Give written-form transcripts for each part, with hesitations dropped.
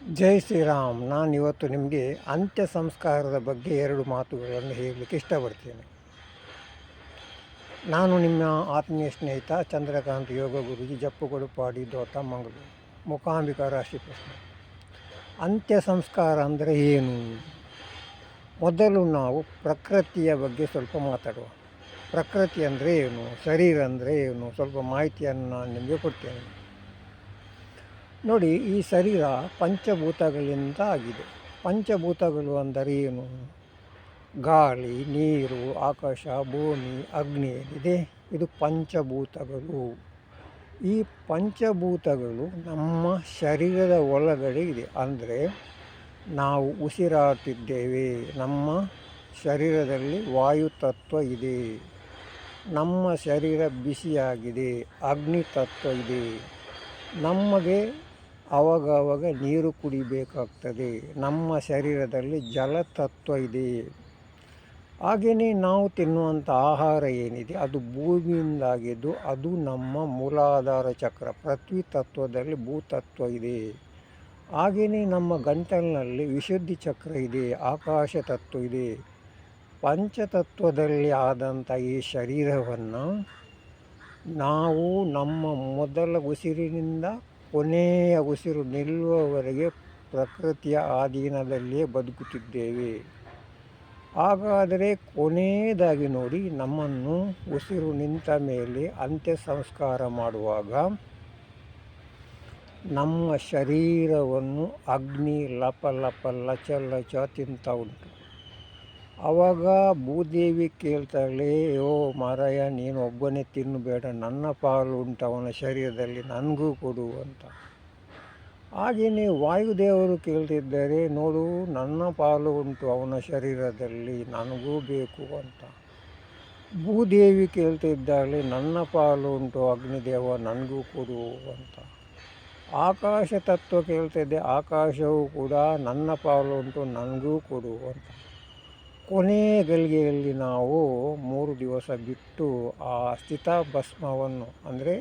ಜೈ ಶ್ರೀರಾಮ್. ನಾನಿವತ್ತು ನಿಮಗೆ ಅಂತ್ಯ ಸಂಸ್ಕಾರದ ಬಗ್ಗೆ 2 ಮಾತುಗಳನ್ನು ಹೇಳಲಿಕ್ಕೆ ಇಷ್ಟಪಡ್ತೇನೆ. ನಾನು ನಿಮ್ಮ ಆತ್ಮೀಯ ಸ್ನೇಹಿತ ಚಂದ್ರಕಾಂತ್ ಯೋಗ ಗುರೂಜಿ, ಜಪ್ಪುಗಡುಪಾಡಿ, ದೋಟ, ಮಂಗಳೂರು. ಮೂಕಾಂಬಿಕಾ ರಾಶಿ ಪ್ರಶ್ನೆ. ಅಂತ್ಯ ಸಂಸ್ಕಾರ ಅಂದರೆ ಏನು? ಮೊದಲು ನಾವು ಪ್ರಕೃತಿಯ ಬಗ್ಗೆ ಸ್ವಲ್ಪ ಮಾತಾಡುವ. ಪ್ರಕೃತಿ ಅಂದರೆ ಏನು, ಶರೀರ ಅಂದರೆ ಏನು, ಸ್ವಲ್ಪ ಮಾಹಿತಿಯನ್ನು ನಾನು ನಿಮಗೆ ಕೊಡ್ತೇನೆ. ನೋಡಿ, ಈ ಶರೀರ ಪಂಚಭೂತಗಳಿಂದ ಆಗಿದೆ. ಪಂಚಭೂತಗಳು ಅಂದರೆ ಏನು? ಗಾಳಿ, ನೀರು, ಆಕಾಶ, ಭೂಮಿ, ಅಗ್ನಿ ಏನಿದೆ, ಇದು ಪಂಚಭೂತಗಳು. ಈ ಪಂಚಭೂತಗಳು ನಮ್ಮ ಶರೀರದ ಒಳಗಡೆ ಇದೆ. ಅಂದರೆ ನಾವು ಉಸಿರಾಡ್ತಿದ್ದೇವೆ, ನಮ್ಮ ಶರೀರದಲ್ಲಿ ವಾಯು ತತ್ವ ಇದೆ, ನಮ್ಮ ಶರೀರ ಬಿಸಿಯಾಗಿದೆ, ಅಗ್ನಿ ತತ್ವ ಇದೆ, ನಮಗೆ ಆವಾಗ ನೀರು ಕುಡಿಬೇಕಾಗ್ತದೆ, ನಮ್ಮ ಶರೀರದಲ್ಲಿ ಜಲತತ್ವ ಇದೆ. ಹಾಗೆಯೇ ನಾವು ತಿನ್ನುವಂಥ ಆಹಾರ ಏನಿದೆ ಅದು ಭೂಮಿಯಿಂದಾಗಿದ್ದು, ಅದು ನಮ್ಮ ಮೂಲಾಧಾರ ಚಕ್ರ, ಪೃಥ್ವಿ ತತ್ವದಲ್ಲಿ ಭೂತತ್ವ ಇದೆ. ಹಾಗೆಯೇ ನಮ್ಮ ಗಂಟಲಿನಲ್ಲಿ ವಿಶುದ್ಧಿ ಚಕ್ರ ಇದೆ, ಆಕಾಶ ತತ್ವ ಇದೆ. ಪಂಚತತ್ವದಲ್ಲಿ ಆದಂಥ ಈ ಶರೀರವನ್ನು ನಾವು ನಮ್ಮ ಮೊದಲ ಉಸಿರಿನಿಂದ ಕೊನೆಯ ಉಸಿರು ನಿಲ್ಲುವವರೆಗೆ ಪ್ರಕೃತಿಯ ಅಧೀನದಲ್ಲಿಯೇ ಬದುಕುತ್ತಿದ್ದೇವೆ. ಹಾಗಾದರೆ ಕೊನೆಯದಾಗಿ ನೋಡಿ, ನಮ್ಮನ್ನು ಉಸಿರು ನಿಂತ ಮೇಲೆ ಅಂತ್ಯ ಸಂಸ್ಕಾರ ಮಾಡುವಾಗ ನಮ್ಮ ಶರೀರವನ್ನು ಅಗ್ನಿ ಲಪ ಲಪ ಲಚ ಲಚ ತಿಂತ ಉಂಟು. ಆವಾಗ ಭೂದೇವಿ ಕೇಳ್ತಾಳೆ, ಓ ಮಾರಾಯ, ನೀನು ಒಬ್ಬನೇ ತಿನ್ನಬೇಡ, ನನ್ನ ಪಾಲು ಉಂಟು ಅವನ ಶರೀರದಲ್ಲಿ, ನನಗೂ ಕೊಡು ಅಂತ. ಹಾಗೆಯೇ ವಾಯುದೇವರು ಕೇಳ್ತಿದ್ದಾರೆ, ನೋಡು, ನನ್ನ ಪಾಲು ಉಂಟು ಅವನ ಶರೀರದಲ್ಲಿ, ನನಗೂ ಬೇಕು ಅಂತ. ಭೂದೇವಿ ಕೇಳ್ತಿದ್ದಾಳೆ, ನನ್ನ ಪಾಲು ಉಂಟು ಅಗ್ನಿದೇವ, ನನಗೂ ಕೊಡು ಅಂತ. ಆಕಾಶ ತತ್ವ ಕೇಳ್ತಿದ್ದೆ, ಆಕಾಶವೂ ಕೂಡ ನನ್ನ ಪಾಲು ಉಂಟು, ನನಗೂ ಕೊಡು ಅಂತ. ಕೊನೆಯ ಗಳಿಗೆಯಲ್ಲಿ ನಾವು 3 ದಿವಸ ಬಿಟ್ಟು ಆ ಸ್ಥಿತ ಭಸ್ಮವನ್ನು, ಅಂದರೆ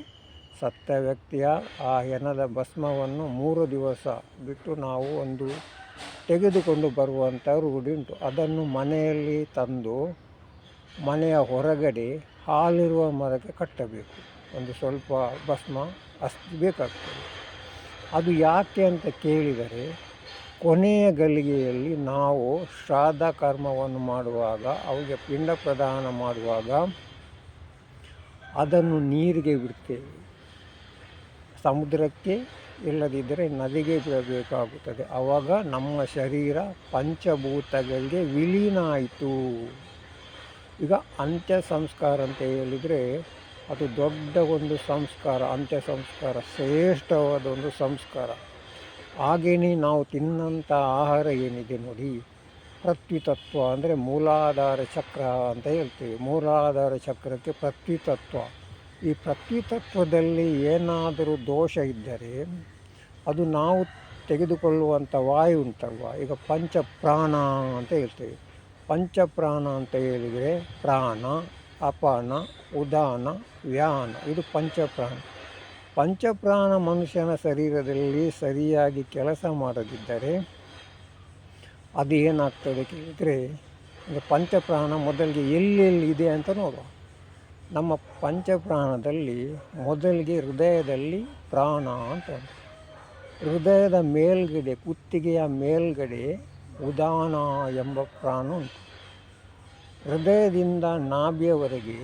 ಸತ್ತ ವ್ಯಕ್ತಿಯ ಆ ಹೆಣದ ಭಸ್ಮವನ್ನು 3 ದಿವಸ ಬಿಟ್ಟು ನಾವು ಒಂದು ತೆಗೆದುಕೊಂಡು ಬರುವಂಥ ರೂಢಿ ಉಂಟು. ಅದನ್ನು ಮನೆಯಲ್ಲಿ ತಂದು ಮನೆಯ ಹೊರಗಡೆ ಹಾಲಿರುವ ಮರಕ್ಕೆ ಕಟ್ಟಬೇಕು. ಒಂದು ಸ್ವಲ್ಪ ಭಸ್ಮ ಅಷ್ಟು ಬೇಕಾಗ್ತದೆ. ಅದು ಯಾಕೆ ಅಂತ ಕೇಳಿದರೆ, ಕೊನೆಯ ಗಳಿಗೆಯಲ್ಲಿ ನಾವು ಶ್ರಾದ್ದ ಕರ್ಮವನ್ನು ಮಾಡುವಾಗ, ಅವಿಗೆ ಪಿಂಡ ಪ್ರದಾನ ಮಾಡುವಾಗ ಅದನ್ನು ನೀರಿಗೆ ಬಿಡ್ತೇವೆ. ಸಮುದ್ರಕ್ಕೆ, ಇಲ್ಲದಿದ್ದರೆ ನದಿಗೆ ಬಿಡಬೇಕಾಗುತ್ತದೆ. ಆವಾಗ ನಮ್ಮ ಶರೀರ ಪಂಚಭೂತಗಳಿಗೆ ವಿಲೀನ ಆಯಿತು. ಈಗ ಅಂತ್ಯ ಸಂಸ್ಕಾರ ಅಂತ ಹೇಳಿದರೆ ಅದು ದೊಡ್ಡ ಒಂದು ಸಂಸ್ಕಾರ. ಅಂತ್ಯ ಸಂಸ್ಕಾರ ಶ್ರೇಷ್ಠವಾದ ಒಂದು ಸಂಸ್ಕಾರ. ಹಾಗೆಯೇ ನಾವು ತಿನ್ನಂಥ ಆಹಾರ ಏನಿದೆ ನೋಡಿ, ಪೃಥ್ವಿ ತತ್ವ ಅಂದರೆ ಮೂಲಾಧಾರ ಚಕ್ರ ಅಂತ ಹೇಳ್ತೇವೆ. ಮೂಲಾಧಾರ ಚಕ್ರಕ್ಕೆ ಪೃಥ್ವಿ ತತ್ವ. ಈ ಪೃಥ್ವಿ ತತ್ವದಲ್ಲಿ ಏನಾದರೂ ದೋಷ ಇದ್ದರೆ ಅದು ನಾವು ತೆಗೆದುಕೊಳ್ಳುವಂಥ ವಾಯು ಉಂಟಲ್ವ, ಈಗ ಪಂಚಪ್ರಾಣ ಅಂತ ಹೇಳ್ತೇವೆ. ಪಂಚಪ್ರಾಣ ಅಂತ ಹೇಳಿದರೆ ಪ್ರಾಣ, ಅಪಾನ, ಉದಾನ, ವ್ಯಾನ, ಇದು ಪಂಚಪ್ರಾಣ. ಪಂಚಪ್ರಾಣ ಮನುಷ್ಯನ ಶರೀರದಲ್ಲಿ ಸರಿಯಾಗಿ ಕೆಲಸ ಮಾಡದಿದ್ದರೆ ಅದು ಏನಾಗ್ತದೆ ಕೇಳಿದರೆ, ಪಂಚಪ್ರಾಣ ಮೊದಲಿಗೆ ಎಲ್ಲೆಲ್ಲಿದೆ ಅಂತ ನೋಡುವ. ನಮ್ಮ ಪಂಚಪ್ರಾಣದಲ್ಲಿ ಮೊದಲಿಗೆ ಹೃದಯದಲ್ಲಿ ಪ್ರಾಣ ಅಂತ ಉಂಟು. ಹೃದಯದ ಮೇಲ್ಗಡೆ, ಕುತ್ತಿಗೆಯ ಮೇಲ್ಗಡೆ ಉದಾನ ಎಂಬ ಪ್ರಾಣ ಉಂಟು. ಹೃದಯದಿಂದ ನಾಭಿಯವರೆಗೆ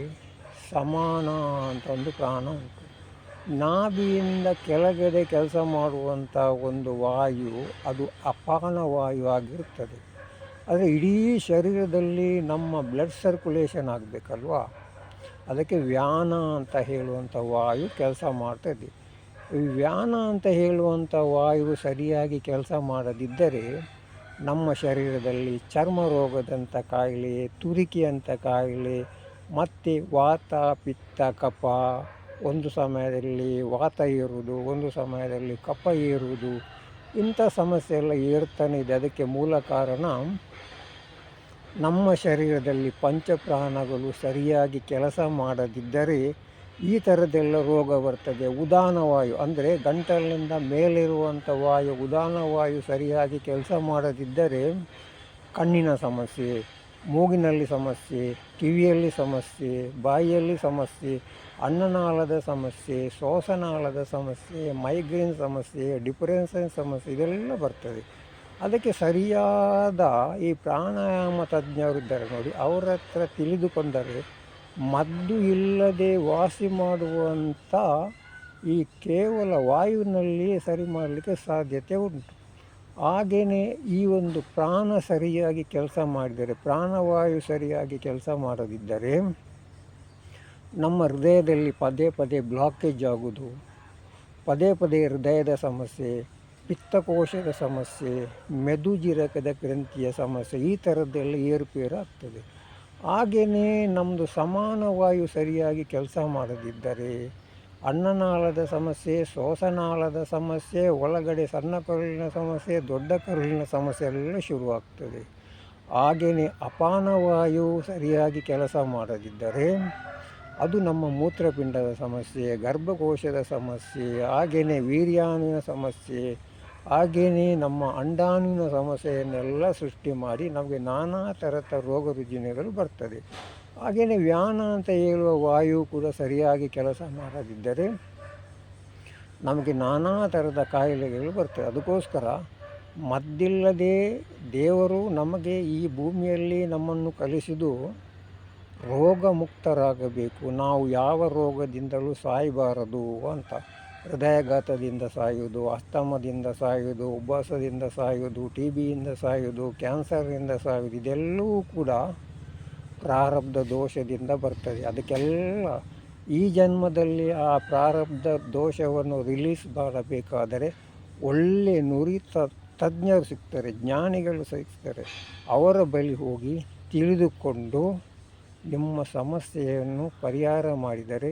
ಸಮಾನ ಅಂತ ಒಂದು ಪ್ರಾಣ ಉಂಟು. ನಾಭಿಯಿಂದ ಕೆಳಗಡೆ ಕೆಲಸ ಮಾಡುವಂಥ ಒಂದು ವಾಯು ಅದು ಅಪಾನ ವಾಯು ಆಗಿರುತ್ತದೆ. ಆದರೆ ಇಡೀ ಶರೀರದಲ್ಲಿ ನಮ್ಮ ಬ್ಲಡ್ ಸರ್ಕ್ಯುಲೇಷನ್ ಆಗಬೇಕಲ್ವ, ಅದಕ್ಕೆ ವ್ಯಾನ ಅಂತ ಹೇಳುವಂಥ ವಾಯು ಕೆಲಸ ಮಾಡ್ತದೆ. ಈ ವ್ಯಾನ ಅಂತ ಹೇಳುವಂಥ ವಾಯು ಸರಿಯಾಗಿ ಕೆಲಸ ಮಾಡದಿದ್ದರೆ ನಮ್ಮ ಶರೀರದಲ್ಲಿ ಚರ್ಮ ರೋಗದಂಥ ಕಾಯಿಲೆ, ತುರಿಕೆಯಂಥ ಕಾಯಿಲೆ, ಮತ್ತು ವಾತ, ಪಿತ್ತ, ಕಫ, ಒಂದು ಸಮಯದಲ್ಲಿ ವಾತ ಏರುವುದು, ಒಂದು ಸಮಯದಲ್ಲಿ ಕಫ ಏರುವುದು, ಇಂಥ ಸಮಸ್ಯೆ ಎಲ್ಲ ಏರ್ತಾನೆ ಇದೆ. ಅದಕ್ಕೆ ಮೂಲ ಕಾರಣ ನಮ್ಮ ಶರೀರದಲ್ಲಿ ಪಂಚಪ್ರಾಣಗಳು ಸರಿಯಾಗಿ ಕೆಲಸ ಮಾಡದಿದ್ದರೆ ಈ ಥರದ್ದೆಲ್ಲ ರೋಗ ಬರ್ತದೆ. ಉದಾನ ವಾಯು ಅಂದರೆ ಗಂಟಲಿನಿಂದ ಮೇಲಿರುವಂಥ ವಾಯು, ಉದಾನ ವಾಯು ಸರಿಯಾಗಿ ಕೆಲಸ ಮಾಡದಿದ್ದರೆ ಕಣ್ಣಿನ ಸಮಸ್ಯೆ, ಮೂಗಿನಲ್ಲಿ ಸಮಸ್ಯೆ, ಕಿವಿಯಲ್ಲಿ ಸಮಸ್ಯೆ, ಬಾಯಿಯಲ್ಲಿ ಸಮಸ್ಯೆ, ಅನ್ನನಾಳದ ಸಮಸ್ಯೆ, ಶ್ವಾಸನಾಳದ ಸಮಸ್ಯೆ, ಮೈಗ್ರೇನ್ ಸಮಸ್ಯೆ, ಡಿಪ್ರೆಷನ್ ಸಮಸ್ಯೆ ಇದೆಲ್ಲ ಬರ್ತದೆ. ಅದಕ್ಕೆ ಸರಿಯಾದ ಈ ಪ್ರಾಣಾಯಾಮ ತಜ್ಞರಿದ್ದಾರೆ ನೋಡಿ, ಅವರ ಹತ್ರ ತಿಳಿದುಕೊಂಡರೆ ಮದ್ದು ಇಲ್ಲದೆ ವಾಸಿ ಮಾಡುವಂಥ ಈ ಕೇವಲ ವಾಯುವಿನಲ್ಲಿಯೇ ಸರಿ ಮಾಡಲಿಕ್ಕೆ ಸಾಧ್ಯತೆ ಉಂಟು. ಹಾಗೆಯೇ ಈ ಒಂದು ಪ್ರಾಣ ಸರಿಯಾಗಿ ಕೆಲಸ ಮಾಡಿದರೆ, ಪ್ರಾಣವಾಯು ಸರಿಯಾಗಿ ಕೆಲಸ ಮಾಡದಿದ್ದರೆ ನಮ್ಮ ಹೃದಯದಲ್ಲಿ ಪದೇ ಪದೇ ಬ್ಲಾಕೇಜ್ ಆಗುವುದು, ಪದೇ ಪದೇ ಹೃದಯದ ಸಮಸ್ಯೆ, ಪಿತ್ತಕೋಶದ ಸಮಸ್ಯೆ, ಮೆದುಜಿರಕದ ಗ್ರಂಥಿಯ ಸಮಸ್ಯೆ, ಈ ಥರದ್ದೆಲ್ಲ ಏರುಪೇರು ಆಗ್ತದೆ. ಹಾಗೆಯೇ ನಮ್ಮದು ಸಮಾನ ವಾಯು ಸರಿಯಾಗಿ ಕೆಲಸ ಮಾಡದಿದ್ದರೆ ಅನ್ನನಾಳದ ಸಮಸ್ಯೆ, ಶ್ವಾಸನಾಳದ ಸಮಸ್ಯೆ, ಒಳಗಡೆ ಸಣ್ಣ ಕರುಳಿನ ಸಮಸ್ಯೆ, ದೊಡ್ಡ ಕರುಳಿನ ಸಮಸ್ಯೆ ಎಲ್ಲ ಶುರುವಾಗ್ತದೆ. ಹಾಗೆಯೇ ಅಪಾನವಾಯು ಸರಿಯಾಗಿ ಕೆಲಸ ಮಾಡದಿದ್ದರೆ ಅದು ನಮ್ಮ ಮೂತ್ರಪಿಂಡದ ಸಮಸ್ಯೆ, ಗರ್ಭಕೋಶದ ಸಮಸ್ಯೆ, ಹಾಗೆಯೇ ವೀರ್ಯಾಣುವಿನ ಸಮಸ್ಯೆ, ಹಾಗೆಯೇ ನಮ್ಮ ಅಂಡಾಣುವಿನ ಸಮಸ್ಯೆಯನ್ನೆಲ್ಲ ಸೃಷ್ಟಿ ಮಾಡಿ ನಮಗೆ ನಾನಾ ಥರದ ರೋಗ ರುಜಿನಗಳು ಬರ್ತದೆ. ಹಾಗೆಯೇ ವ್ಯಾನ ಅಂತ ಹೇಳುವ ವಾಯು ಕೂಡ ಸರಿಯಾಗಿ ಕೆಲಸ ಮಾಡದಿದ್ದರೆ ನಮಗೆ ನಾನಾ ಥರದ ಕಾಯಿಲೆಗಳು ಬರ್ತದೆ. ಅದಕ್ಕೋಸ್ಕರ ಮದ್ದಿಲ್ಲದೆ ದೇವರು ನಮಗೆ ಈ ಭೂಮಿಯಲ್ಲಿ ನಮ್ಮನ್ನು ಕಲಿಸಿದ್ದು ರೋಗ ಮುಕ್ತರಾಗಬೇಕು, ನಾವು ಯಾವ ರೋಗದಿಂದಲೂ ಸಾಯಬಾರದು ಅಂತ. ಹೃದಯಾಘಾತದಿಂದ ಸಾಯುವುದು, ಅಸ್ತಮದಿಂದ ಸಾಯುವುದು, ಉಬ್ಬಸದಿಂದ ಸಾಯುವುದು, ಟಿ ಬಿಯಿಂದ ಸಾಯುವುದು, ಕ್ಯಾನ್ಸರ್ನಿಂದ ಸಾಯುವುದು, ಇದೆಲ್ಲವೂ ಕೂಡ ಪ್ರಾರಬ್ಧ ದೋಷದಿಂದ ಬರ್ತದೆ. ಅದಕ್ಕೆಲ್ಲ ಈ ಜನ್ಮದಲ್ಲಿ ಆ ಪ್ರಾರಬ್ಧ ದೋಷವನ್ನು ರಿಲೀಸ್ ಮಾಡಬೇಕಾದರೆ ಒಳ್ಳೆ ನುರಿತ ತಜ್ಞರು ಸಿಗ್ತಾರೆ, ಜ್ಞಾನಿಗಳು ಸಿಗ್ತಾರೆ. ಅವರ ಬಳಿ ಹೋಗಿ ತಿಳಿದುಕೊಂಡು ನಿಮ್ಮ ಸಮಸ್ಯೆಯನ್ನು ಪರಿಹಾರ ಮಾಡಿದರೆ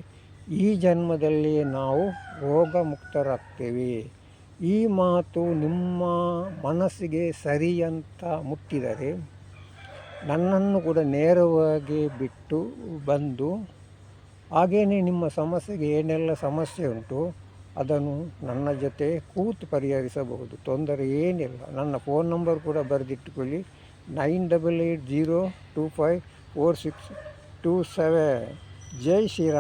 ಈ ಜನ್ಮದಲ್ಲಿ ನಾವು ರೋಗ ಮುಕ್ತರಾಗ್ತೇವೆ. ಈ ಮಾತು ನಿಮ್ಮ ಮನಸ್ಸಿಗೆ ಸರಿ ಅಂತ ಮುಟ್ಟಿದರೆ ನನ್ನನ್ನು ಕೂಡ ನೇರವಾಗಿ ಬಿಟ್ಟು ಬಂದು ಹಾಗೆಯೇ ನಿಮ್ಮ ಸಮಸ್ಯೆಗೆ ಏನೆಲ್ಲ ಸಮಸ್ಯೆ ಉಂಟು ಅದನ್ನು ನನ್ನ ಜೊತೆ ಕೂತು ಪರಿಹರಿಸಬಹುದು, ತೊಂದರೆ ಏನಿಲ್ಲ. ನನ್ನ ಫೋನ್ ನಂಬರ್ ಕೂಡ ಬರೆದಿಟ್ಟುಕೊಳ್ಳಿ, 9880254627. ಜೈ ಶ್ರೀರಾಮ್.